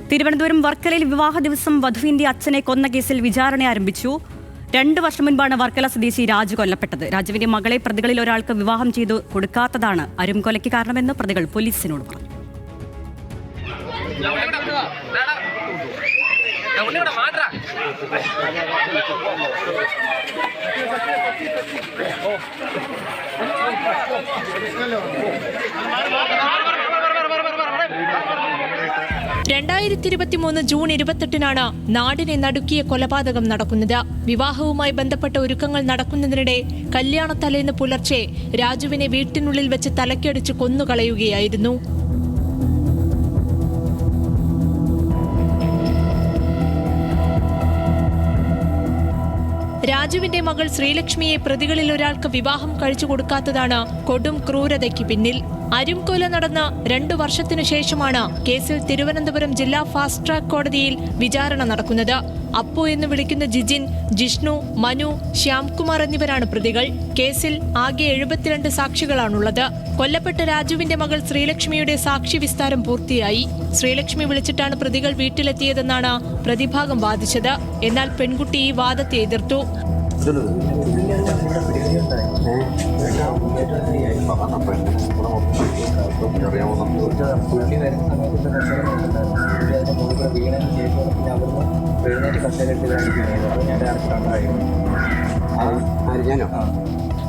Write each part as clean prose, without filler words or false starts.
തിരുവനന്തപുരം വർക്കലയിൽ വിവാഹ ദിവസം വധുവിന്റെ അച്ഛനെ കൊന്ന കേസിൽ വിചാരണ ആരംഭിച്ചു. 2 വർഷം മുൻപാണ് വർക്കല സ്വദേശി രാജു കൊല്ലപ്പെട്ടത്. രാജുവിന്റെ മകളെ പ്രതികളിൽ ഒരാൾക്ക് വിവാഹം ചെയ്തു കൊടുക്കാത്തതാണ് അരുംകൊലയ്ക്ക് കാരണമെന്ന് പ്രതികൾ പോലീസിനോട് പറഞ്ഞു. ജൂൺ 28 നാടിനെ നടുക്കിയ കൊലപാതകം നടക്കുന്നത്. വിവാഹവുമായി ബന്ധപ്പെട്ട ഒരുക്കങ്ങൾ നടക്കുന്നതിനിടെ കല്യാണത്തലേന്ന് പുലർച്ചെ രാജുവിനെ വീട്ടിനുള്ളിൽ വെച്ച് തലക്കടിച്ച് കൊന്നുകളയുകയായിരുന്നു. രാജുവിന്റെ മകൾ ശ്രീലക്ഷ്മിയെ പ്രതികളിൽ ഒരാൾക്ക് വിവാഹം കഴിച്ചു കൊടുക്കാത്തതാണ് കൊടും ക്രൂരതയ്ക്ക് പിന്നിൽ. അരുംകൊല നടന്ന 2 വർഷത്തിനു ശേഷമാണ് കേസിൽ തിരുവനന്തപുരം ജില്ലാ ഫാസ്റ്റ് ട്രാക്ക് കോടതിയിൽ വിചാരണ നടക്കുന്നത്. അപ്പു എന്ന് വിളിക്കുന്ന ജിജിൻ, ജിഷ്ണു, മനു, ശ്യാംകുമാർ എന്നിവരാണ് പ്രതികൾ. കേസിൽ ആകെ 72 സാക്ഷികളാണുള്ളത്. കൊല്ലപ്പെട്ട രാജുവിന്റെ മകൾ ശ്രീലക്ഷ്മിയുടെ സാക്ഷി വിസ്താരം പൂർത്തിയായി. ശ്രീലക്ഷ്മി വിളിച്ചിട്ടാണ് പ്രതികൾ വീട്ടിലെത്തിയതെന്നാണ് പ്രതിഭാഗം വാദിച്ചത്. എന്നാൽ പെൺകുട്ടി ഈ വാദത്തെ എതിർത്തു.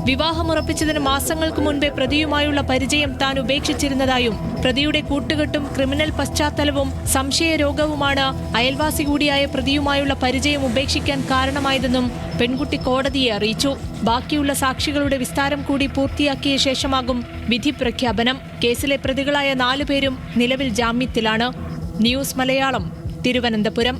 വിവാഹമുറപ്പിച്ചതിന് മാസങ്ങൾക്ക് മുൻപേ പ്രതിയുമായുള്ള പരിചയം താൻ ഉപേക്ഷിച്ചിരുന്നതായും പ്രതിയുടെ കൂട്ടുകെട്ടും ക്രിമിനൽ പശ്ചാത്തലവും സംശയരോഗവുമാണ് അയൽവാസി കൂടിയായ പ്രതിയുമായുള്ള പരിചയം ഉപേക്ഷിക്കാൻ കാരണമായതെന്നും പെൺകുട്ടി കോടതിയെ അറിയിച്ചു. ബാക്കിയുള്ള സാക്ഷികളുടെ വിസ്താരം കൂടി പൂർത്തിയാക്കിയ ശേഷമാകും വിധി പ്രഖ്യാപനം. കേസിലെ പ്രതികളായ 4 പേരും നിലവിൽ ജാമ്യത്തിലാണ്. ന്യൂസ് മലയാളം, തിരുവനന്തപുരം.